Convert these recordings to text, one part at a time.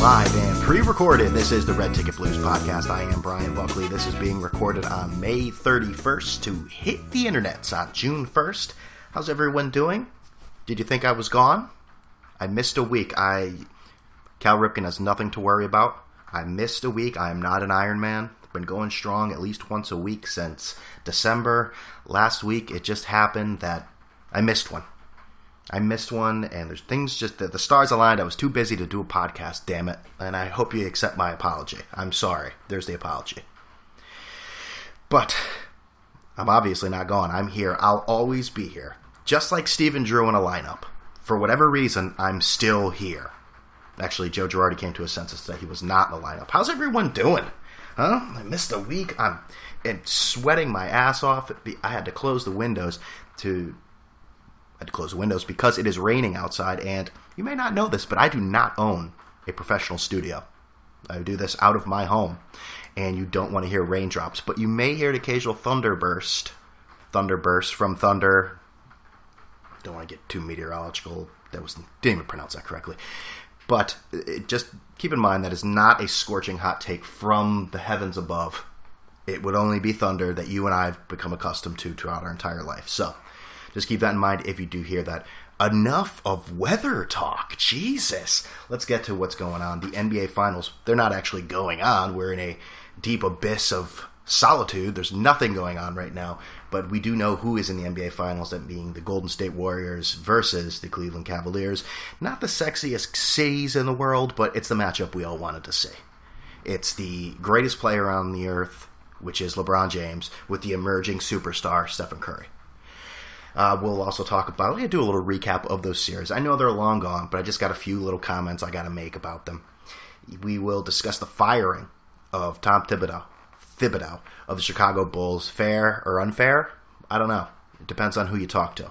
live and pre-recorded. This is the Red Ticket Blues podcast. I am Brian Buckley. This is being recorded on May 31st to hit the internets on June 1st. How's everyone doing? Did you think I was gone? I missed a week. Cal Ripken has nothing to worry about. I missed a week. I am not an Iron Man. I've been going strong at least once a week since December. Last week, it just happened that I missed one. And there's things just that the stars aligned. I was too busy to do a podcast, damn it. And I hope you accept my apology. I'm sorry. There's the apology. But I'm obviously not gone. I'm here. I'll always be here. Just like Stephen Drew in a lineup. For whatever reason, I'm still here. Actually, Joe Girardi came to a senses that he was not in the lineup. How's everyone doing? Huh? I missed a week. I'm sweating my ass off. I had to close the windows because it is raining outside, and you may not know this, but I do not own a professional studio. I do this out of my home, and you don't want to hear raindrops, but you may hear an occasional thunderburst from thunder. Don't want to get too meteorological. Didn't even pronounce that correctly. But just keep in mind that is not a scorching hot take from the heavens above. It would only be thunder that you and I have become accustomed to throughout our entire life. So just keep that in mind if you do hear that. Enough of weather talk. Jesus. Let's get to what's going on. The NBA Finals, they're not actually going on. We're in a deep abyss of solitude. There's nothing going on right now. But we do know who is in the NBA Finals, that being the Golden State Warriors versus the Cleveland Cavaliers. Not the sexiest cities in the world, but it's the matchup we all wanted to see. It's the greatest player on the earth, which is LeBron James, with the emerging superstar, Stephen Curry. We'll also do a little recap of those series. I know they're long gone, but I just got a few little comments I got to make about them. We will discuss the firing of Tom Thibodeau of the Chicago Bulls. Fair or unfair? I don't know. It depends on who you talk to.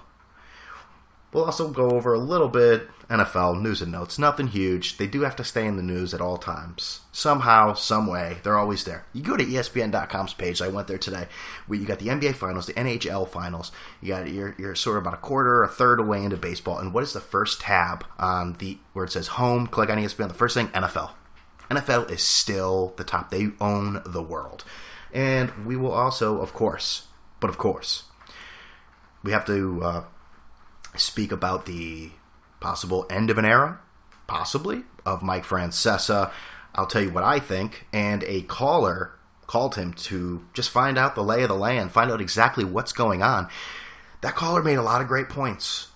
We'll also go over a little bit NFL news and notes. Nothing huge. They do have to stay in the news at all times. Somehow, some way, they're always there. You go to ESPN.com's page. I went there today. You got the NBA Finals, the NHL Finals. You're sort of about a third away into baseball. And what is the first tab on where it says home? Click on ESPN. The first thing, NFL. NFL is still the top. They own the world. And we will also, of course, we have to speak about the possible end of an era, possibly, of Mike Francesa. I'll tell you what I think. And a caller called him to just find out the lay of the land, find out exactly what's going on. That caller made a lot of great points.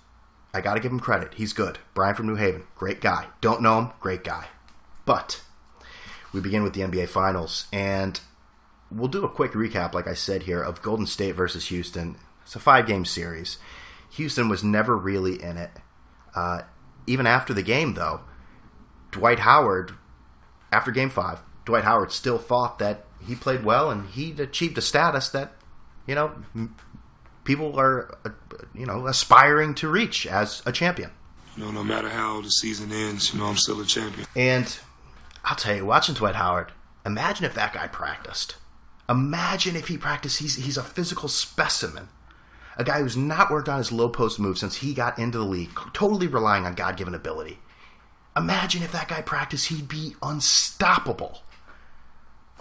I got to give him credit. He's good. Brian from New Haven, great guy. Don't know him, great guy. But we begin with the NBA Finals, and we'll do a quick recap, like I said here, of Golden State versus Houston. It's a 5-game series. Houston was never really in it. Even after the game, though, Dwight Howard, after Game 5, Dwight Howard still thought that he played well and he'd achieved a status that, people are, aspiring to reach as a champion. No matter how the season ends, I'm still a champion. And I'll tell you, watching Dwight Howard, imagine if that guy practiced. Imagine if he practiced. He's a physical specimen. A guy who's not worked on his low post move since he got into the league, totally relying on God-given ability. Imagine if that guy practiced, he'd be unstoppable.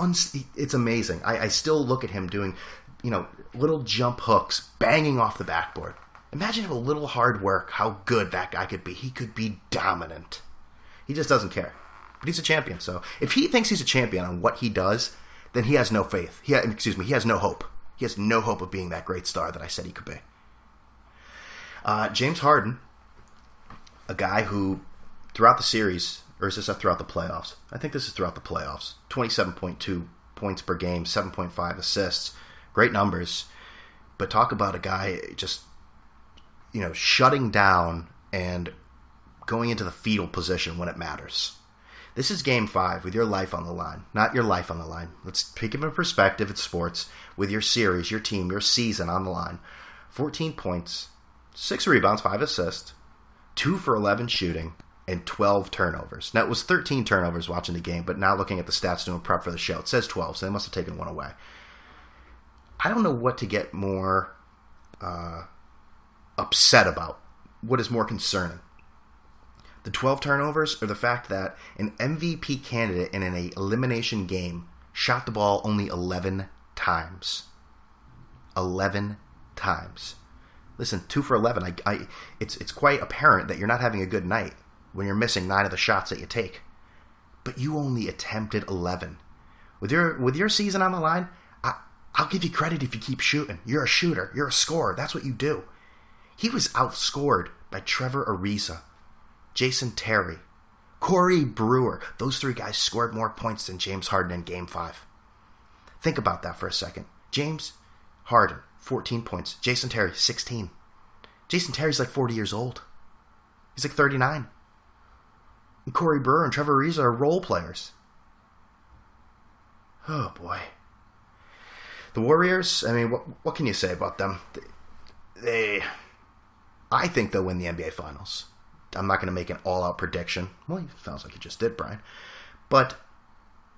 It's amazing. I still look at him doing, little jump hooks, banging off the backboard. Imagine if a little hard work, how good that guy could be. He could be dominant. He just doesn't care. But he's a champion, so if he thinks he's a champion on what he does, then he has no faith. He has no hope. He has no hope of being that great star that I said he could be. James Harden, a guy who, throughout the series, or is this throughout the playoffs? I think this is throughout the playoffs. 27.2 points per game, 7.5 assists. Great numbers. But talk about a guy just, shutting down and going into the fetal position when it matters. This is Game 5 with your life on the line. Not your life on the line. Let's take it in perspective. It's sports. With your series, your team, your season on the line. 14 points, 6 rebounds, 5 assists, 2 for 11 shooting, and 12 turnovers. Now, it was 13 turnovers watching the game, but now looking at the stats doing prep for the show, it says 12, so they must have taken one away. I don't know what to get more upset about. What is more concerning? The 12 turnovers, or the fact that an MVP candidate in an elimination game shot the ball only 11 times. 11 times. Listen, 2 for 11. It's quite apparent that you're not having a good night when you're missing 9 of the shots that you take. But you only attempted 11. With your season on the line, I'll give you credit if you keep shooting. You're a shooter. You're a scorer. That's what you do. He was outscored by Trevor Ariza, Jason Terry, Corey Brewer. Those 3 guys scored more points than James Harden in Game 5. Think about that for a second. James Harden, 14 points. Jason Terry, 16. Jason Terry's like 40 years old. He's like 39. And Corey Brewer and Trevor Ariza are role players. Oh, boy. The Warriors, I mean, what can you say about them? I think they'll win the NBA Finals. I'm not going to make an all-out prediction. Well, it sounds like you just did, Brian. But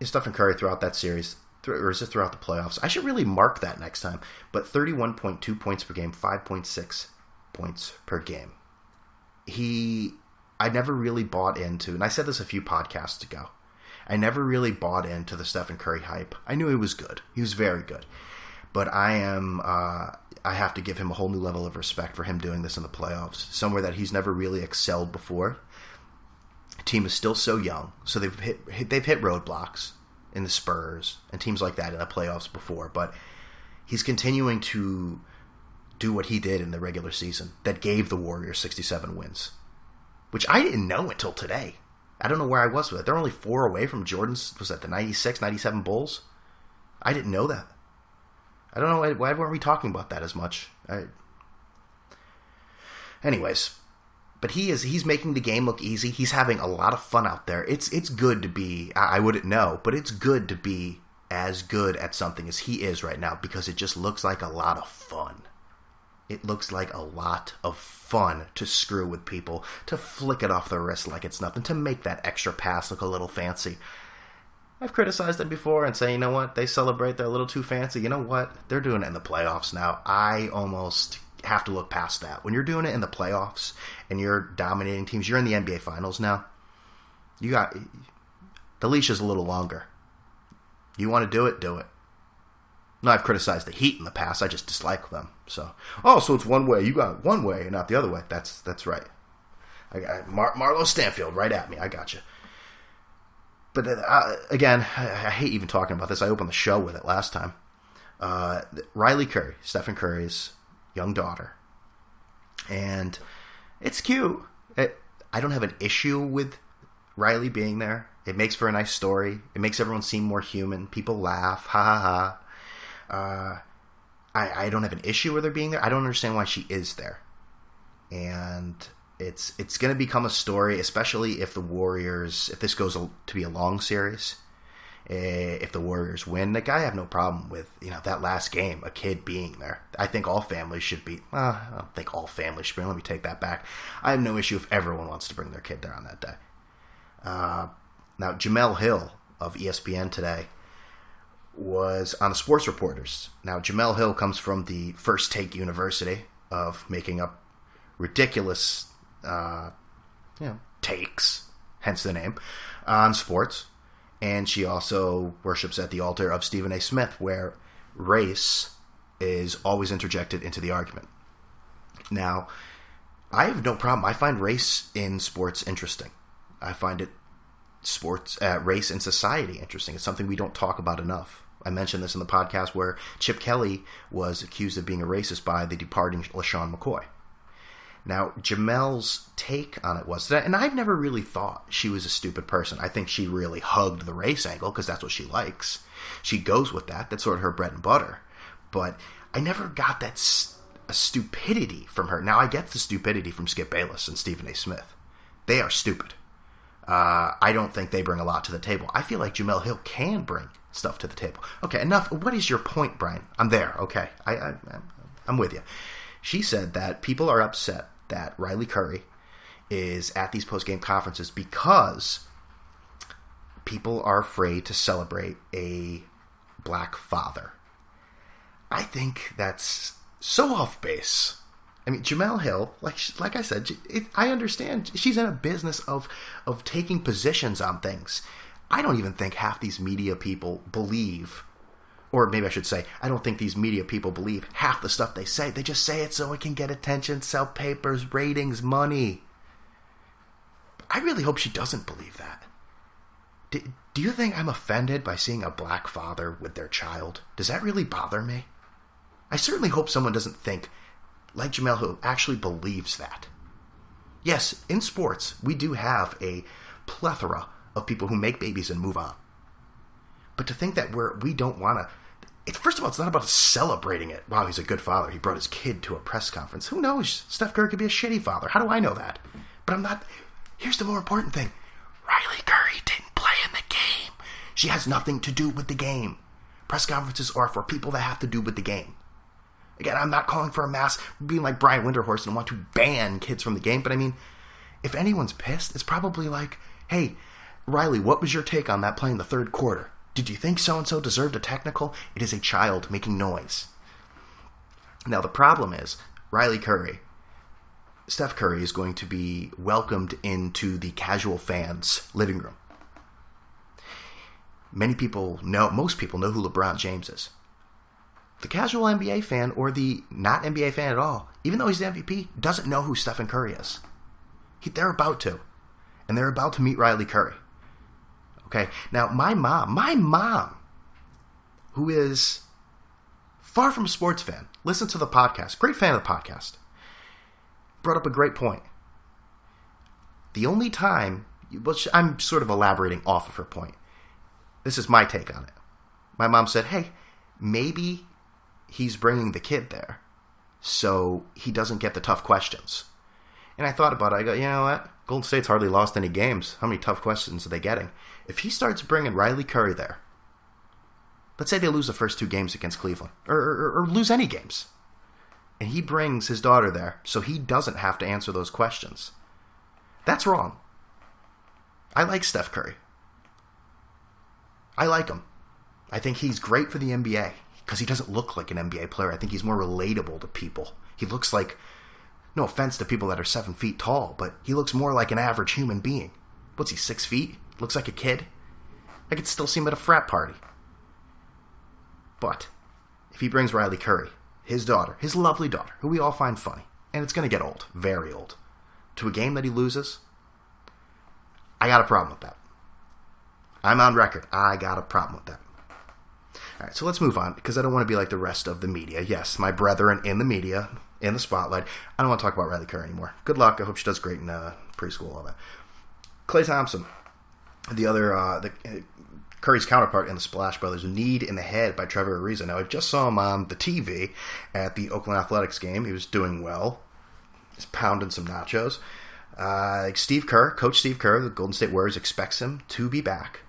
Stephen Curry throughout that series, or is it throughout the playoffs? I should really mark that next time. But 31.2 points per game, 5.6 points per game. I never really bought into, and I said this a few podcasts ago, I never really bought into the Stephen Curry hype. I knew he was good. He was very good. But I have to give him a whole new level of respect for him doing this in the playoffs, somewhere that he's never really excelled before. The team is still so young, so they've hit roadblocks in the Spurs and teams like that in the playoffs before, but he's continuing to do what he did in the regular season that gave the Warriors 67 wins, which I didn't know until today. I don't know where I was with it. They're only 4 away from Jordan's, was that the 96, 97 Bulls? I didn't know that. I don't know, why weren't we talking about that as much? Anyways, but he's making the game look easy. He's having a lot of fun out there. It's good to be, I wouldn't know, but it's good to be as good at something as he is right now because it just looks like a lot of fun. It looks like a lot of fun to screw with people, to flick it off the wrist like it's nothing, to make that extra pass look a little fancy. I've criticized them before and say, you know what, they celebrate, they're a little too fancy. You know what, they're doing it in the playoffs now. I almost have to look past that. When you're doing it in the playoffs and you're dominating teams, you're in the NBA Finals now. The leash is a little longer. You want to do it, do it. No, I've criticized the Heat in the past. I just dislike them. So it's one way. You got one way and not the other way. That's right. I got Marlo Stanfield right at me. I got you. But again, I hate even talking about this. I opened the show with it last time. Riley Curry, Stephen Curry's young daughter. And it's cute. I don't have an issue with Riley being there. It makes for a nice story. It makes everyone seem more human. People laugh. Ha ha ha. I don't have an issue with her being there. I don't understand why she is there. And it's going to become a story, especially if the Warriors, if this goes to be a long series, if the Warriors win. Like, I have no problem with, that last game, a kid being there. I think all families should be, I don't think all families should be, let me take that back. I have no issue if everyone wants to bring their kid there on that day. Now, Jemele Hill of ESPN today was on the Sports Reporters. Now, Jemele Hill comes from the First Take University of making up ridiculous takes, hence the name, on sports. And she also worships at the altar of Stephen A. Smith, where race is always interjected into the argument. Now, I have no problem. I find race in sports interesting. I find race in society interesting. It's something we don't talk about enough. I mentioned this in the podcast where Chip Kelly was accused of being a racist by the departing LaShawn McCoy. Now, Jemele's take on it was that, and I've never really thought she was a stupid person. I think she really hugged the race angle because that's what she likes. She goes with that. That's sort of her bread and butter. But I never got that stupidity from her. Now, I get the stupidity from Skip Bayless and Stephen A. Smith. They are stupid. I don't think they bring a lot to the table. I feel like Jemele Hill can bring stuff to the table. Okay, enough. What is your point, Brian? I'm there. Okay, I'm with you. She said that people are upset that Riley Curry is at these post-game conferences because people are afraid to celebrate a black father. I think that's so off base. I mean, Jemele Hill, like I said, I understand. She's in a business of taking positions on things. I don't even think half these media people believe, or maybe I should say, I don't think these media people believe half the stuff they say. They just say it so it can get attention, sell papers, ratings, money. I really hope she doesn't believe that. Do you think I'm offended by seeing a black father with their child? Does that really bother me? I certainly hope someone doesn't think, like Jemele Hill, actually believes that. Yes, in sports, we do have a plethora of people who make babies and move on. But to think that we don't want to... First of all, it's not about celebrating it. Wow, he's a good father. He brought his kid to a press conference. Who knows? Steph Curry could be a shitty father. How do I know that? But I'm not... Here's the more important thing. Riley Curry didn't play in the game. She has nothing to do with the game. Press conferences are for people that have to do with the game. Again, I'm not calling for a mass being like Brian Winterhorst and want to ban kids from the game. But I mean, if anyone's pissed, it's probably like, hey, Riley, what was your take on that play in the third quarter? Did you think so-and-so deserved a technical? It is a child making noise. Now, the problem is, Steph Curry is going to be welcomed into the casual fans' living room. Most people know who LeBron James is. The casual NBA fan, or the not NBA fan at all, even though he's the MVP, doesn't know who Stephen Curry is. They're about to. And they're about to meet Riley Curry. Okay, now my mom, who is far from a sports fan, listens to the podcast, great fan of the podcast, brought up a great point. The only time, I'm sort of elaborating off of her point. This is my take on it. My mom said, hey, maybe he's bringing the kid there so he doesn't get the tough questions. And I thought about it. I go, you know what? Golden State's hardly lost any games. How many tough questions are they getting? If he starts bringing Riley Curry there, let's say they lose the first 2 games against Cleveland, or lose any games, and he brings his daughter there so he doesn't have to answer those questions, that's wrong. I like Steph Curry. I like him. I think he's great for the NBA because he doesn't look like an NBA player. I think he's more relatable to people. He looks like, no offense to people that are 7 feet tall, but he looks more like an average human being. What's he, 6 feet? Looks like a kid? I could still see him at a frat party. But if he brings Riley Curry, his daughter, his lovely daughter, who we all find funny, and it's going to get old, very old, to a game that he loses, I got a problem with that. I'm on record. I got a problem with that. All right, so let's move on, because I don't want to be like the rest of the media. Yes, my brethren in the media, in the spotlight. I don't want to talk about Riley Curry anymore. Good luck. I hope she does great in preschool, all that. Klay Thompson, Curry's counterpart in the Splash Brothers, Need in the Head by Trevor Ariza. Now, I just saw him on the TV at the Oakland Athletics game. He was doing well. He's pounding some nachos. Coach Steve Kerr, the Golden State Warriors, expects him to be back.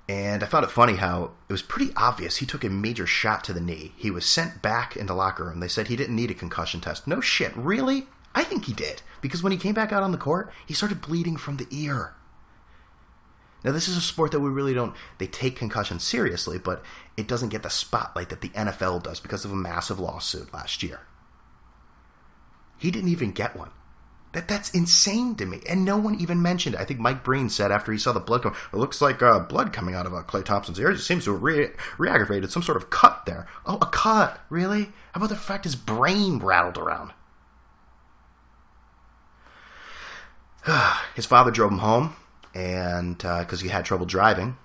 And I found it funny how it was pretty obvious he took a major shot to the knee. He was sent back into the locker room. They said he didn't need a concussion test. No shit, really? I think he did. Because when he came back out on the court, he started bleeding from the ear. Now, this is a sport that we really don't... They take concussions seriously, but it doesn't get the spotlight that the NFL does because of a massive lawsuit last year. He didn't even get one. That's insane to me. And no one even mentioned it. I think Mike Breen said after he saw the blood come, it looks like blood coming out of Klay Thompson's ear. It seems to have re-aggravated some sort of cut there. Oh, a cut? Really? How about the fact his brain rattled around? His father drove him home, and because he had trouble driving,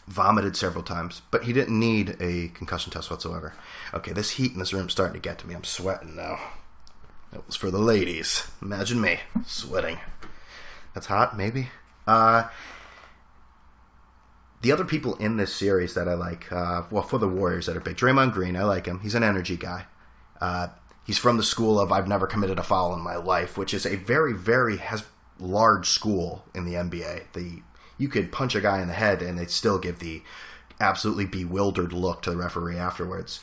vomited several times, but he didn't need a concussion test whatsoever. Okay, this heat in this room is starting to get to me. I'm sweating now. It was for the ladies. Imagine me sweating. That's hot, maybe. The other people in this series that I like, for the Warriors that are big, Draymond Green, I like him. He's an energy guy. He's from the school of I've never committed a foul in my life, which is a very, very large school in the NBA. You could punch a guy in the head and they'd still give the absolutely bewildered look to the referee afterwards.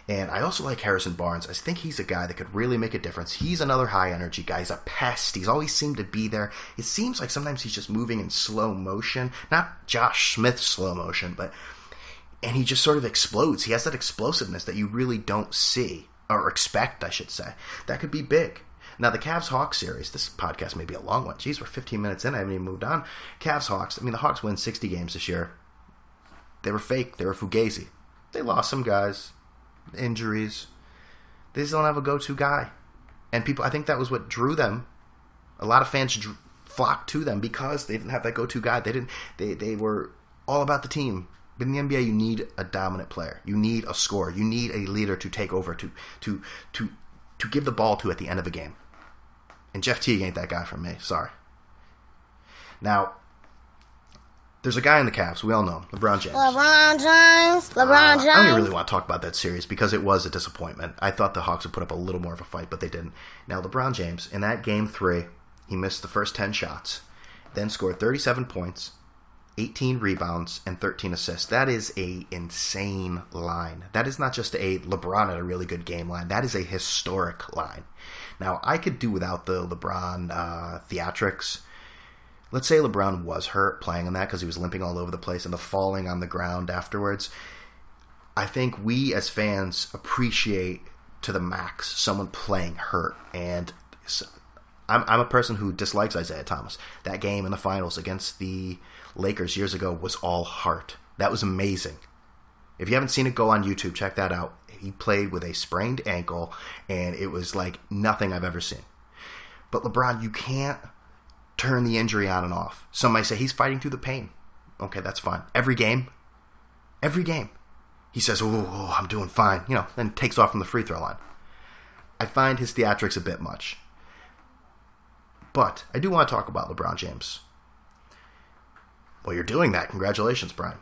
And I also like Harrison Barnes. I think he's a guy that could really make a difference. He's another high-energy guy. He's a pest. He's always seemed to be there. It seems like sometimes he's just moving in slow motion. Not Josh Smith slow motion, and he just sort of explodes. He has that explosiveness that you really don't see or expect, I should say. That could be big. Now, the Cavs-Hawks series, this podcast may be a long one. Jeez, we're 15 minutes in. I haven't even moved on. Cavs-Hawks, I mean, the Hawks win 60 games this year. They were fake. They were fugazi. They lost some guys. Injuries. They just don't have a go-to guy. And people, I think that was what drew them. A lot of fans flocked to them because they didn't have that go-to guy. They were all about the team. But in the NBA, you need a dominant player. You need a scorer. You need a leader to take over, to give the ball to at the end of a game. And Jeff Teague ain't that guy for me. Sorry. Now, there's a guy in the Cavs. We all know him. LeBron James. LeBron James. I don't really want to talk about that series because it was a disappointment. I thought the Hawks would put up a little more of a fight, but they didn't. Now, LeBron James, in that Game 3, he missed the first 10 shots, then scored 37 points, 18 rebounds, and 13 assists. That is a insane line. That is not just a LeBron at a really good game line. That is a historic line. Now, I could do without the LeBron theatrics. Let's say LeBron was hurt playing on that because he was limping all over the place and the falling on the ground afterwards. I think we as fans appreciate to the max someone playing hurt. And I'm a person who dislikes Isaiah Thomas. That game in the finals against the Lakers years ago was all heart. That was amazing. If you haven't seen it, go on YouTube. Check that out. He played with a sprained ankle, and it was like nothing I've ever seen. But LeBron, you can't turn the injury on and off. Some might say he's fighting through the pain. Okay, that's fine. Every game, he says, oh, I'm doing fine, then takes off from the free throw line. I find his theatrics a bit much. But I do want to talk about LeBron James. Well, you're doing that. Congratulations, Brian.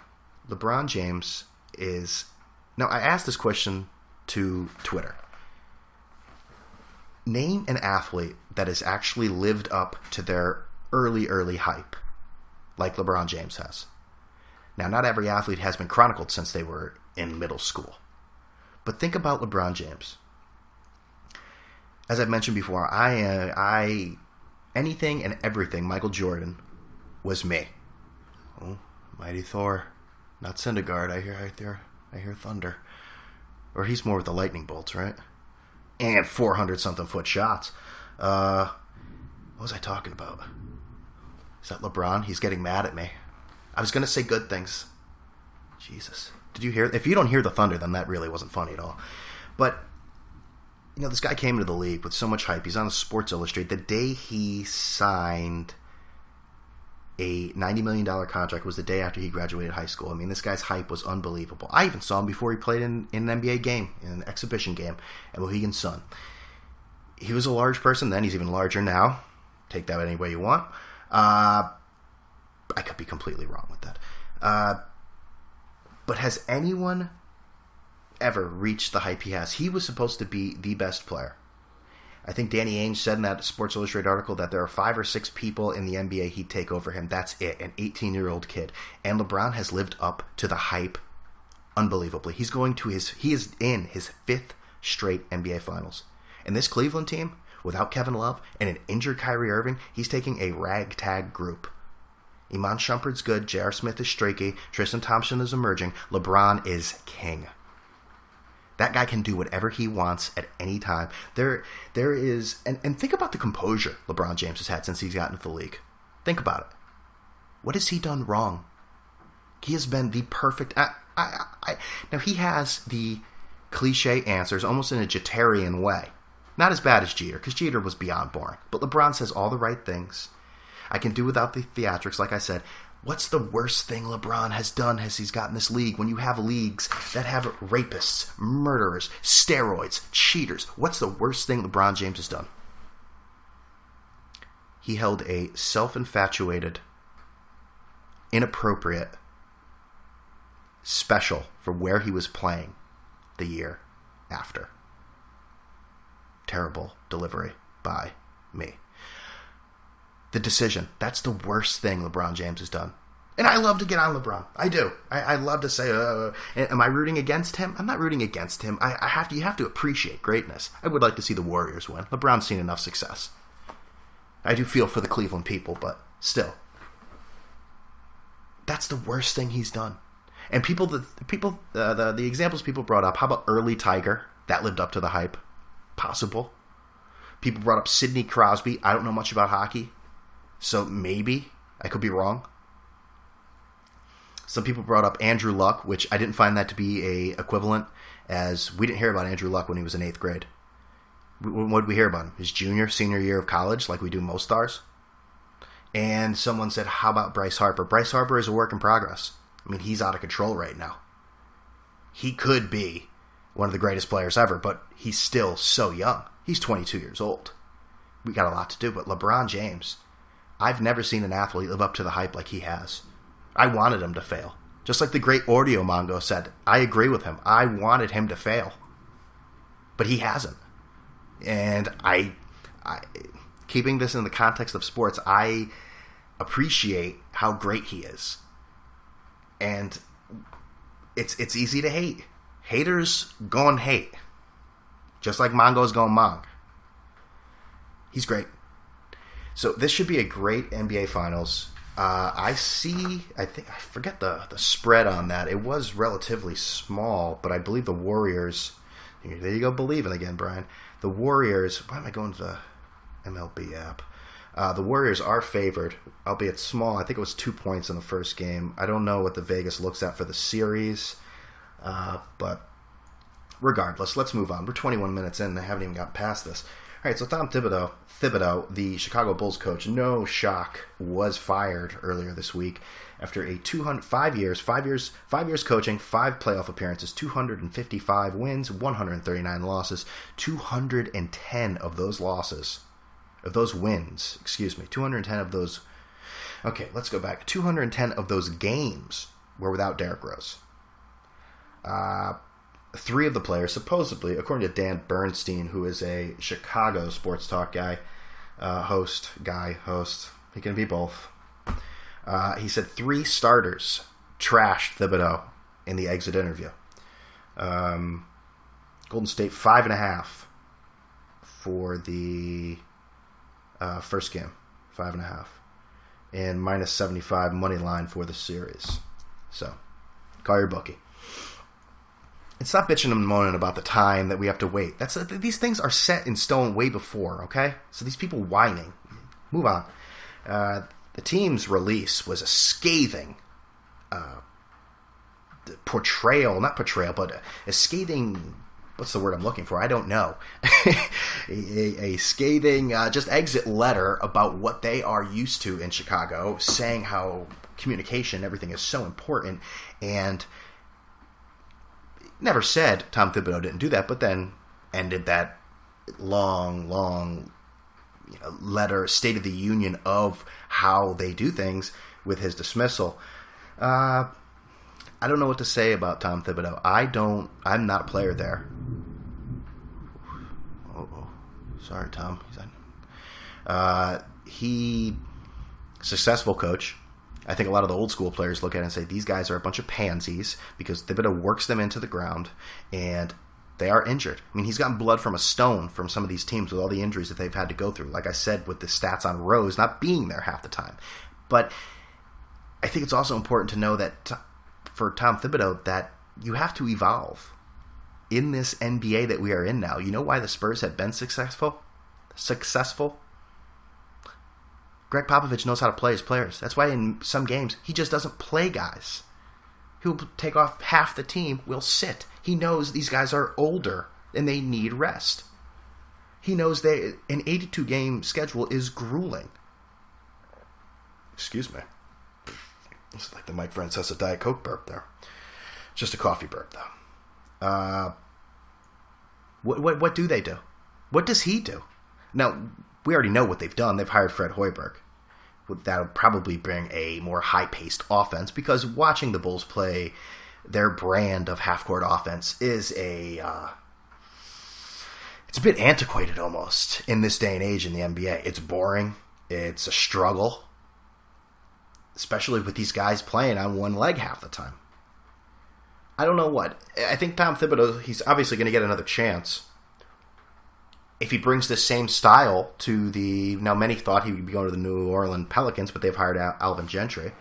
LeBron James is... Now, I asked this question to Twitter. Name an athlete that has actually lived up to their early hype, like LeBron James has. Now, not every athlete has been chronicled since they were in middle school. But think about LeBron James. As I've mentioned before, I anything and everything Michael Jordan was me. Oh, mighty Thor. Not Syndergaard. I hear thunder. Or he's more with the lightning bolts, right? And 400-something foot shots. What was I talking about? Is that LeBron? He's getting mad at me. I was going to say good things. Jesus. Did you hear? If you don't hear the thunder, then that really wasn't funny at all. But, this guy came into the league with so much hype. He's on Sports Illustrated. The day he signed a $90 million contract was the day after he graduated high school. I mean, this guy's hype was unbelievable. I even saw him before he played in an NBA game, in an exhibition game at Mohegan Sun. He was a large person then. He's even larger now. Take that any way you want. I could be completely wrong with that. But has anyone ever reached the hype he has? He was supposed to be the best player. I think Danny Ainge said in that Sports Illustrated article that there are 5 or 6 people in the NBA he'd take over him. That's it, an 18-year-old kid. And LeBron has lived up to the hype unbelievably. He is in his 5th straight NBA Finals. And this Cleveland team, without Kevin Love and an injured Kyrie Irving, he's taking a ragtag group. Iman Shumpert's good, J.R. Smith is streaky, Tristan Thompson is emerging, LeBron is king. That guy can do whatever he wants at any time. There is... And think about the composure LeBron James has had since he's gotten into the league. Think about it. What has he done wrong? He has been the perfect... Now, he has the cliche answers almost in a Jeterian way. Not as bad as Jeter, because Jeter was beyond boring. But LeBron says all the right things. I can do without the theatrics, like I said. What's the worst thing LeBron has done as he's gotten this league? When you have leagues that have rapists, murderers, steroids, cheaters. What's the worst thing LeBron James has done? He held a self-infatuated, inappropriate special for where he was playing the year after. Terrible delivery by me. The decision. That's the worst thing LeBron James has done. And I love to get on LeBron. I do. I love to say, am I rooting against him? I'm not rooting against him. You have to appreciate greatness. I would like to see the Warriors win. LeBron's seen enough success. I do feel for the Cleveland people, but still. That's the worst thing he's done. And the examples people brought up, how about early Tiger? That lived up to the hype. Possible. People brought up Sidney Crosby. I don't know much about hockey, so maybe. I could be wrong. Some people brought up Andrew Luck, which I didn't find that to be a equivalent, as we didn't hear about Andrew Luck when he was in 8th grade. What did we hear about him? His senior year of college, like we do most stars? And someone said, how about Bryce Harper? Bryce Harper is a work in progress. I mean, he's out of control right now. He could be one of the greatest players ever, but he's still so young. He's 22 years old. We got a lot to do, but LeBron James, I've never seen an athlete live up to the hype like he has. I wanted him to fail. Just like the great Audio Mongo said, I agree with him. I wanted him to fail. But he hasn't. And I keeping this in the context of sports, I appreciate how great he is. And it's easy to hate. Haters gon' hate. Just like Mongo's gon' Mong. He's great. So this should be a great NBA Finals. I forget the spread on that. It was relatively small, but I believe the Warriors, there you go, believing again, Brian. The Warriors, why am I going to the MLB app? The Warriors are favored, albeit small. I think it was 2 points in the first game. I don't know what the Vegas looks at for the series, but regardless, let's move on. We're 21 minutes in and I haven't even gotten past this. All right, so Tom Thibodeau, the Chicago Bulls coach, no shock, was fired earlier this week after a 5 years coaching, 5 playoff appearances, 255 wins, 139 losses, 210 of those wins, 210 of those. Okay, let's go back. 210 of those games were without Derrick Rose. 3 of the players, supposedly, according to Dan Bernstein, who is a Chicago sports talk host, he can be both. He said 3 starters trashed Thibodeau in the exit interview. Golden State 5.5 for the first game, 5.5, and minus 75 money line for the series. So, call your bookie. And stop bitching and moaning about the time that we have to wait. These things are set in stone way before, okay? So these people whining. Move on. The team's release was a scathing a scathing, what's the word I'm looking for? I don't know. a scathing just exit letter about what they are used to in Chicago, saying how communication, everything is so important, and never said Tom Thibodeau didn't do that, but then ended that long letter, State of the Union of how they do things with his dismissal. I don't know what to say about Tom Thibodeau. I'm not a player there. Sorry, Tom. He successful coach. I think a lot of the old school players look at it and say, these guys are a bunch of pansies because Thibodeau works them into the ground and they are injured. I mean, he's gotten blood from a stone from some of these teams with all the injuries that they've had to go through. Like I said, with the stats on Rose not being there half the time. But I think it's also important to know that for Tom Thibodeau that you have to evolve in this NBA that we are in now. You know why the Spurs have been successful? Greg Popovich knows how to play his players. That's why in some games, he just doesn't play guys. He'll take off half the team, will sit. He knows these guys are older and they need rest. He knows an 82-game schedule is grueling. Excuse me. It's like the Mike Francesa Diet Coke burp there. Just a coffee burp, though. What do they do? What does he do? Now, we already know what they've done. They've hired Fred Hoiberg. That'll probably bring a more high-paced offense because watching the Bulls play their brand of half-court offense is it's a bit antiquated almost in this day and age in the NBA. It's boring. It's a struggle, especially with these guys playing on one leg half the time. I don't know what. I think Tom Thibodeau, he's obviously going to get another chance. If he brings this same style to now many thought he would be going to the New Orleans Pelicans, but they've hired Alvin Gentry.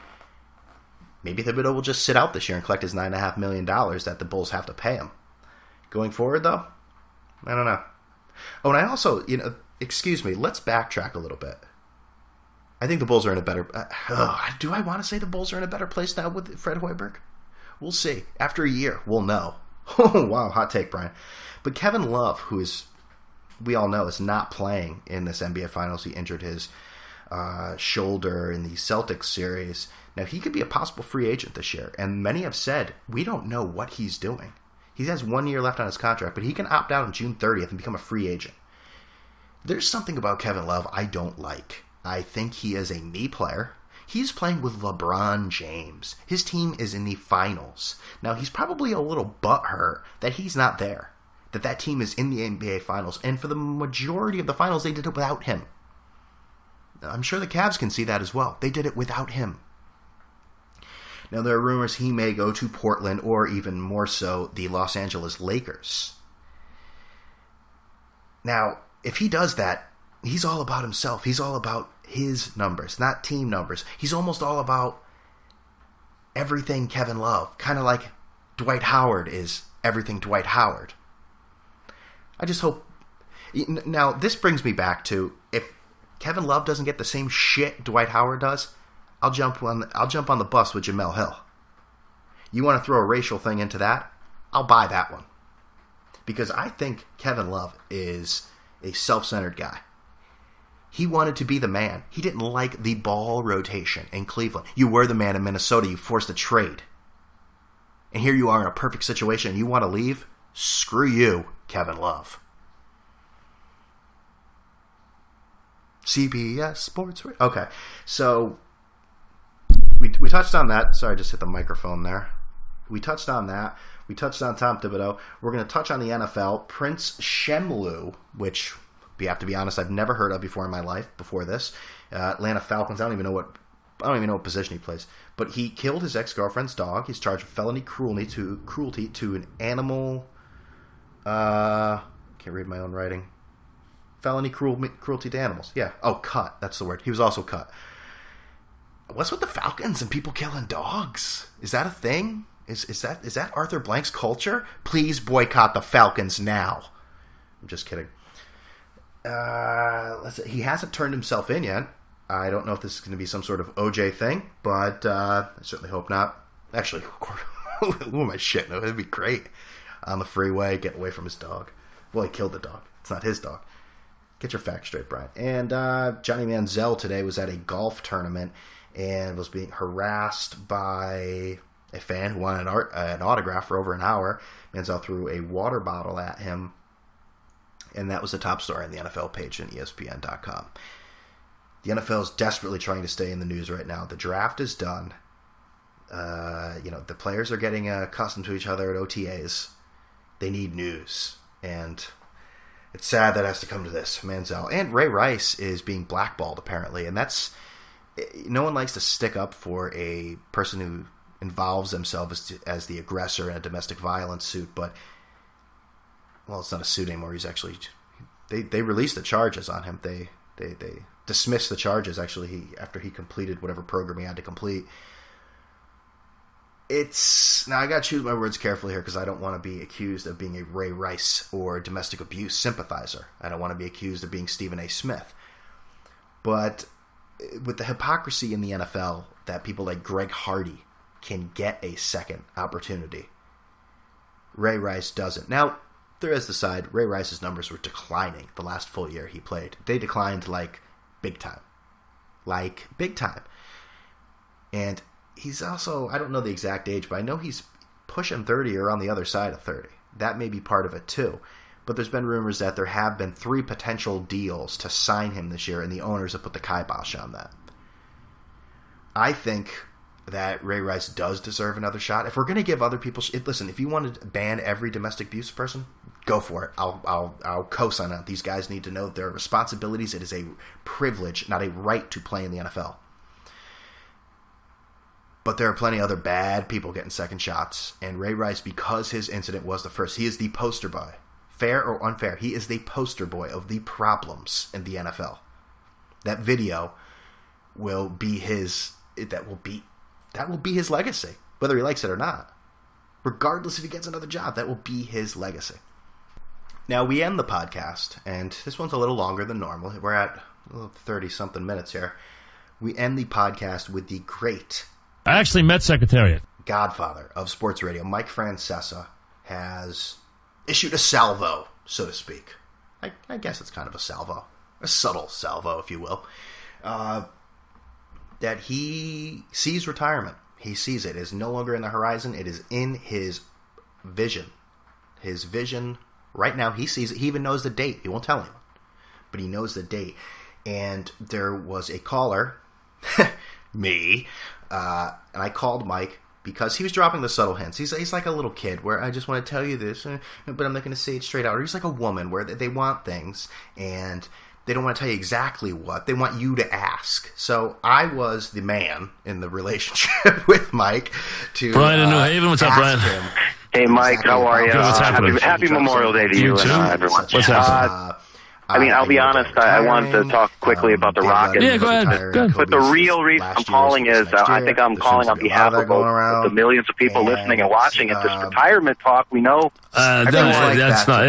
Maybe Thibodeau will just sit out this year and collect his $9.5 million that the Bulls have to pay him. Going forward, though, I don't know. Oh, and I also, excuse me, let's backtrack a little bit. I think the Bulls are in a better... do I want to say the Bulls are in a better place now with Fred Hoiberg? We'll see. After a year, we'll know. Oh, wow, hot take, Brian. But Kevin Love, who is, we all know, is not playing in this NBA Finals. He injured his shoulder in the Celtics series. Now, he could be a possible free agent this year, and many have said, we don't know what he's doing. He has 1 year left on his contract, but he can opt out on June 30th and become a free agent. There's something about Kevin Love I don't like. I think he is a me player. He's playing with LeBron James. His team is in the finals. Now, he's probably a little butthurt that he's not there, that team is in the NBA Finals, and for the majority of the finals, they did it without him. I'm sure the Cavs can see that as well. They did it without him. Now, there are rumors he may go to Portland, or even more so, the Los Angeles Lakers. Now, if he does that, he's all about himself. He's all about his numbers, not team numbers. He's almost all about everything Kevin Love. Kind of like Dwight Howard is everything Dwight Howard. I just hope... Now, this brings me back to, if Kevin Love doesn't get the same shit Dwight Howard does, I'll jump on the bus with Jemele Hill. You want to throw a racial thing into that? I'll buy that one. Because I think Kevin Love is a self-centered guy. He wanted to be the man. He didn't like the ball rotation in Cleveland. You were the man in Minnesota. You forced a trade. And here you are in a perfect situation. You want to leave? Screw you, Kevin Love. CBS Sports. Okay, so we touched on that. Sorry, I just hit the microphone there. We touched on that. We touched on Tom Thibodeau. We're going to touch on the NFL. Prince Shemlu, which we have to be honest, I've never heard of before in my life. Before this, Atlanta Falcons. I don't even know what position he plays. But he killed his ex-girlfriend's dog. He's charged with felony cruelty to an animal. Can't read my own writing. Felony cruelty to animals. Yeah. Oh, cut. That's the word. He was also cut. What's with the Falcons and people killing dogs? Is that a thing? Is that Arthur Blank's culture? Please boycott the Falcons now. I'm just kidding. He hasn't turned himself in yet. I don't know if this is going to be some sort of OJ thing, but I certainly hope not. Actually, who am I shitting? It'd be great. On the freeway, getting away from his dog. Well, he killed the dog. It's not his dog. Get your facts straight, Brian. And Johnny Manziel today was at a golf tournament and was being harassed by a fan who wanted an autograph for over an hour. Manziel threw a water bottle at him, and that was the top story on the NFL page on ESPN.com. The NFL is desperately trying to stay in the news right now. The draft is done. The players are getting accustomed to each other at OTAs. They need news, and it's sad that it has to come to this. Manziel and Ray Rice is being blackballed apparently, and that's, no one likes to stick up for a person who involves themselves as the aggressor in a domestic violence suit, but well, it's not a suit anymore. He's actually, they released the charges on him. They dismissed the charges actually after he completed whatever program he had to complete. Now I gotta choose my words carefully here because I don't want to be accused of being a Ray Rice or domestic abuse sympathizer. I don't want to be accused of being Stephen A. Smith. But with the hypocrisy in the NFL that people like Greg Hardy can get a second opportunity, Ray Rice doesn't. Now, there is the side, Ray Rice's numbers were declining the last full year he played. They declined like big time. And he's also, I don't know the exact age, but I know he's pushing 30 or on the other side of 30. That may be part of it too. But there's been rumors that there have been 3 potential deals to sign him this year, and the owners have put the kibosh on that. I think that Ray Rice does deserve another shot. If we're going to give other people... Listen, if you want to ban every domestic abuse person, go for it. I'll co-sign on it. These guys need to know their responsibilities. It is a privilege, not a right, to play in the NFL. But there are plenty of other bad people getting second shots. And Ray Rice, because his incident was the first, he is the poster boy. Fair or unfair, he is the poster boy of the problems in the NFL. That video will be his... That will be his legacy, whether he likes it or not. Regardless if he gets another job, that will be his legacy. Now, we end the podcast, and this one's a little longer than normal. We're at 30-something minutes here. We end the podcast with the great... I actually met Secretariat. Godfather of sports radio, Mike Francesa, has issued a salvo, so to speak. I guess it's kind of a salvo. A subtle salvo, if you will. That he sees retirement. He sees it. It is no longer in the horizon. It is in his vision. His vision... Right now, he sees it. He even knows the date. He won't tell anyone. But he knows the date. And there was a caller, me, and I called Mike because he was dropping the subtle hints. He's like a little kid where I just want to tell you this, but I'm not going to say it straight out. Or he's like a woman where they want things, and they don't want to tell you exactly what. They want you to ask. So I was the man in the relationship with Mike to Brian in New Haven. What's up, Brian? Hey, Mike, how are you? Good, what's happening? Happy Memorial Day to you and everyone. What's happening? I mean, I'll be honest, I wanted to talk quickly about the Rockets. Yeah, go ahead. Go ahead. But the real reason I'm calling is I think I'm calling on behalf of the millions of people listening and watching. It's this retirement talk. We know. That's not.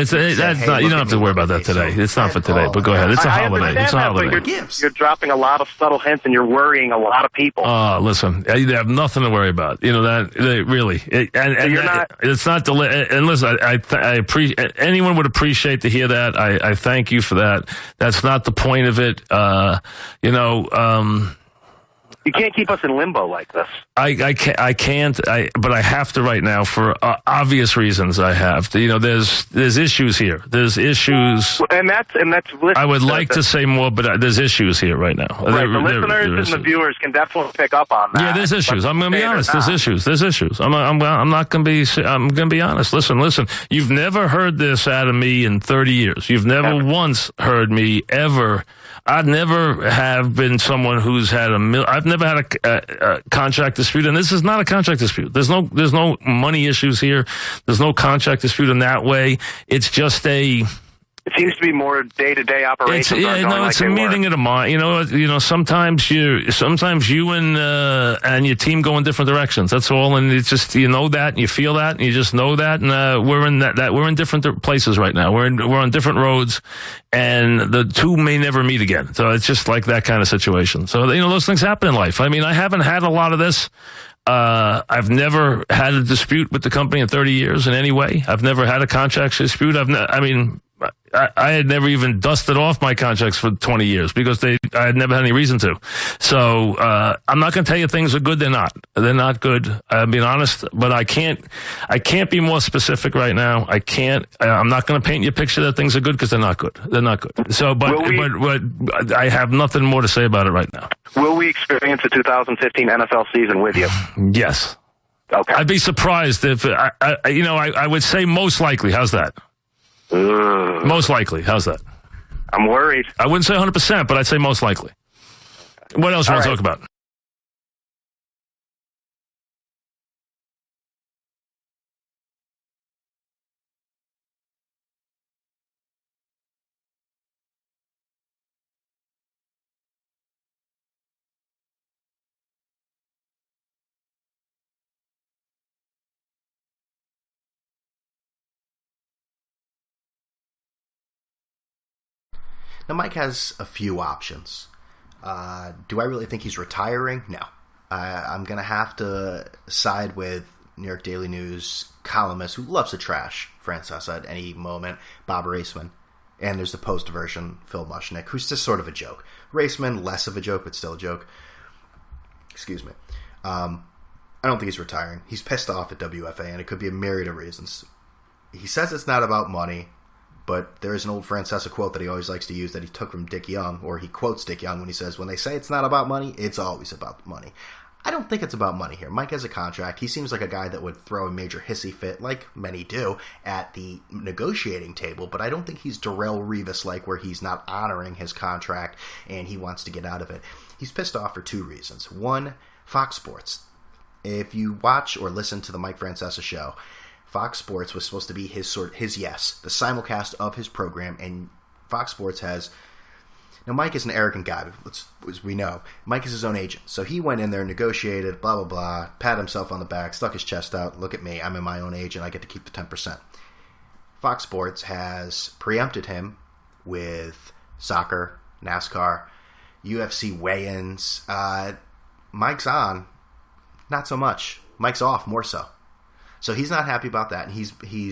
You don't have to worry about that today. It's not for today. But go ahead. It's a holiday. It's a holiday. You're dropping a lot of subtle hints and you're worrying a lot of people. Listen, you have nothing to worry about. You know that really. It's not. And listen, I appreciate. Anyone would appreciate to hear that. I thank you for that. That's not the point of it. You can't keep us in limbo like this. I can't. But I have to right now for obvious reasons. I have to. There's issues here. There's issues. And that's. I would like to say more, but there's issues here right now. Right, the listeners and the viewers can definitely pick up on that. Yeah, there's issues. I'm going to be honest. There's issues. I'm not going to be. I'm going to be honest. Listen. You've never heard this out of me in 30 years. You've never once heard me ever. I've never have been someone who's had I've never had a contract dispute, and this is not a contract dispute. There's no money issues here. There's no contract dispute in that way. It's just It seems to be more day-to-day operations. It's a meeting of the mind. Sometimes you and your team go in different directions. That's all, and it's just that, and you feel that, and you just know that. And we're in we're in different places right now. We're on different roads, and the two may never meet again. So it's just like that kind of situation. So those things happen in life. I mean, I haven't had a lot of this. I've never had a dispute with the company in 30 years in any way. I've never had a contract dispute. I had never even dusted off my contracts for 20 years because I had never had any reason to. So, I'm not going to tell you things are good. They're not. They're not good. I'm being honest, but I can't be more specific right now. I can't. I'm not going to paint you a picture that things are good because they're not good. They're not good. So, but I have nothing more to say about it right now. Will we experience a 2015 NFL season with you? Yes. Okay. I'd be surprised if, I would say most likely. How's that? Most likely. How's that? I'm worried. I wouldn't say 100%, but I'd say most likely. What else do you want to talk about? Now, Mike has a few options. Do I really think he's retiring? No. I'm going to have to side with New York Daily News columnist who loves to trash Francesa at any moment, Bob Raceman. And there's the Post version, Phil Mushnick, who's just sort of a joke. Raceman, less of a joke, but still a joke. Excuse me. I don't think he's retiring. He's pissed off at WFA, and it could be a myriad of reasons. He says it's not about money. But there is an old Francesa quote that he always likes to use that he took from Dick Young, or he quotes Dick Young when he says, when they say it's not about money, it's always about money. I don't think it's about money here. Mike has a contract. He seems like a guy that would throw a major hissy fit, like many do, at the negotiating table, but I don't think he's Darrelle Revis-like where he's not honoring his contract and he wants to get out of it. He's pissed off for two reasons. One, Fox Sports. If you watch or listen to the Mike Francesa show, Fox Sports was supposed to be his yes, the simulcast of his program, and Fox Sports has... Now, Mike is an arrogant guy, as we know. Mike is his own agent, so he went in there, negotiated, blah, blah, blah, pat himself on the back, stuck his chest out, look at me, I'm in my own agent, I get to keep the 10%. Fox Sports has preempted him with soccer, NASCAR, UFC weigh-ins. Mike's on, not so much. Mike's off, more so. So he's not happy about that. And he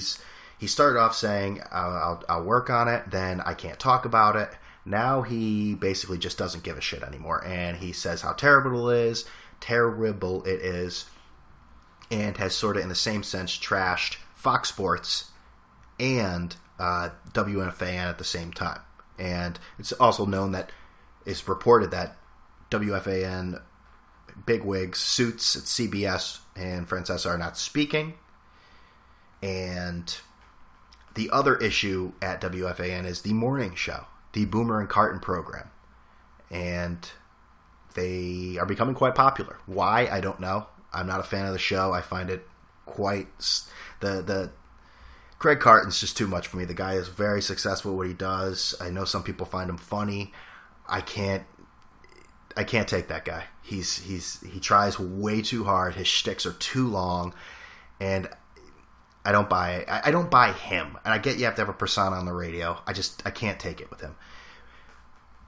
started off saying, I'll work on it, then I can't talk about it. Now he basically just doesn't give a shit anymore. And he says how terrible it is, and has sort of in the same sense trashed Fox Sports and WFAN at the same time. And it's also known that it's reported that WFAN bigwigs, Suits at CBS and Francesa are not speaking. And the other issue at WFAN is the morning show, the Boomer and Carton program. And they are becoming quite popular. Why? I don't know. I'm not a fan of the show. I find it quite... The Craig Carton's just too much for me. The guy is very successful at what he does. I know some people find him funny. I can't take that guy. He tries way too hard. His shticks are too long, and I don't buy it. I don't buy him. And I get you have to have a persona on the radio. I can't take it with him.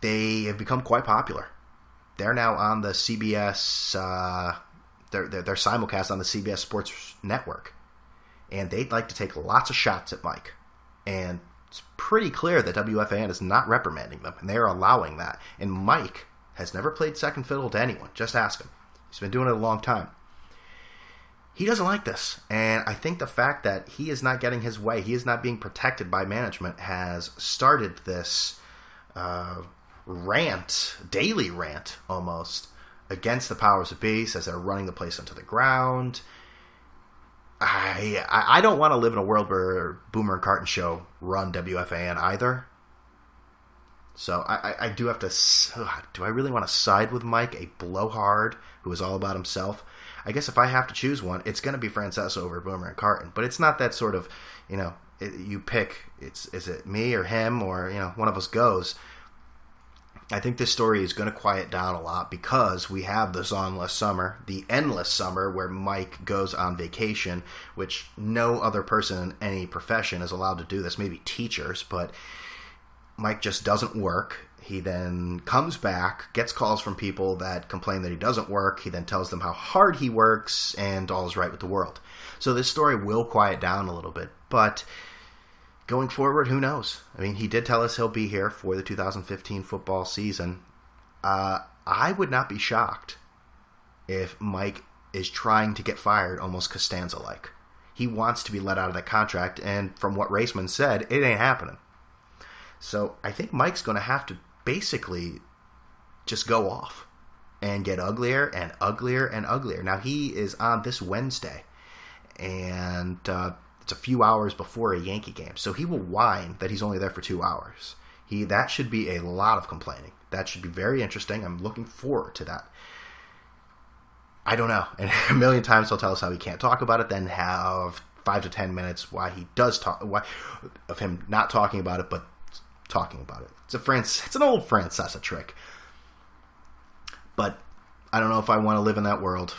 They have become quite popular. They're now on the CBS. They're simulcast on the CBS Sports Network, and they'd like to take lots of shots at Mike. And it's pretty clear that WFAN is not reprimanding them, and they are allowing that. And Mike has never played second fiddle to anyone. Just ask him. He's been doing it a long time. He doesn't like this, and I think the fact that he is not getting his way, he is not being protected by management, has started this daily rant almost, against the powers that be, says they're running the place into the ground. I don't want to live in a world where Boomer and Carton Show run WFAN either. So I do have to... Do I really want to side with Mike, a blowhard who is all about himself? I guess if I have to choose one, it's going to be Francesa over Boomer and Carton. But it's not that sort of, you pick, is it me or him or, one of us goes. I think this story is going to quiet down a lot because we have the songless summer, the endless summer where Mike goes on vacation, which no other person in any profession is allowed to do this, maybe teachers, but Mike just doesn't work. He then comes back, gets calls from people that complain that he doesn't work. He then tells them how hard he works, and all is right with the world. So this story will quiet down a little bit, but going forward, who knows? I mean, he did tell us he'll be here for the 2015 football season. I would not be shocked if Mike is trying to get fired almost Costanza-like. He wants to be let out of that contract, and from what Raceman said, it ain't happening. So I think Mike's going to have to basically just go off and get uglier and uglier and uglier. Now, he is on this Wednesday, and it's a few hours before a Yankee game. So he will whine that he's only there for 2 hours. That should be a lot of complaining. That should be very interesting. I'm looking forward to that. I don't know. And a million times he'll tell us how he can't talk about it, then have 5 to 10 minutes why he does talk, of him not talking about it, but talking about it. It's an old Francesa trick. But I don't know if I want to live in that world.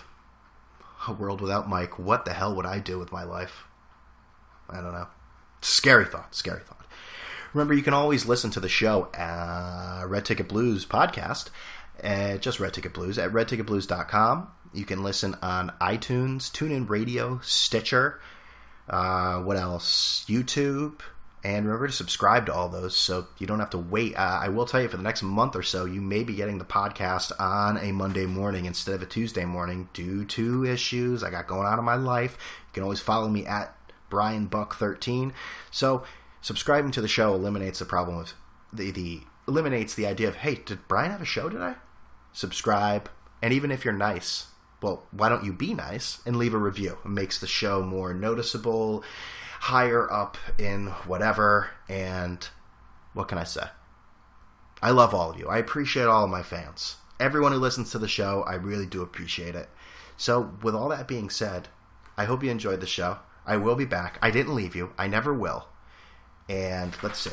A world without Mike. What the hell would I do with my life? I don't know. Scary thought. Remember, you can always listen to the show, Red Ticket Blues podcast, just Red Ticket Blues, at redticketblues.com. You can listen on iTunes, TuneIn Radio, Stitcher, what else? YouTube. And remember to subscribe to all those so you don't have to wait. I will tell you, for the next month or so, you may be getting the podcast on a Monday morning instead of a Tuesday morning due to issues I got going on in my life. You can always follow me at BrianBuck13. So subscribing to the show eliminates the problem of eliminates the idea of, hey, did Brian have a show today? Subscribe. And even if you're nice, well, why don't you be nice and leave a review? It makes the show more noticeable, higher up in whatever, and what can I say? I love all of you. I appreciate all of my fans. Everyone who listens to the show, I really do appreciate it. So, with all that being said, I hope you enjoyed the show. I will be back. I didn't leave you. I never will. And, let's see.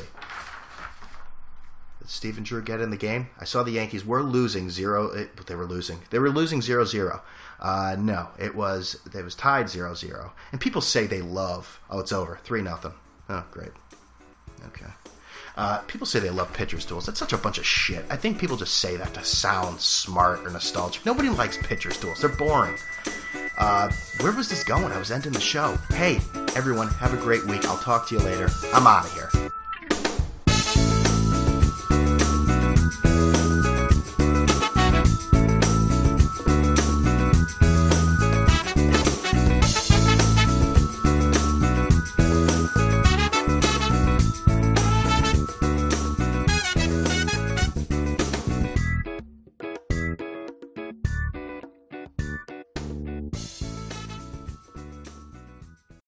Did Steve and Drew get in the game? I saw the Yankees were losing 0. They were losing 0-0. No, it was tied 0-0. And people say they love, it's over, 3-0. Oh, great. Okay. People say they love pitcher's duels. That's such a bunch of shit. I think people just say that to sound smart or nostalgic. Nobody likes pitcher's duels. They're boring. Where was this going? I was ending the show. Hey, everyone, have a great week. I'll talk to you later. I'm out of here.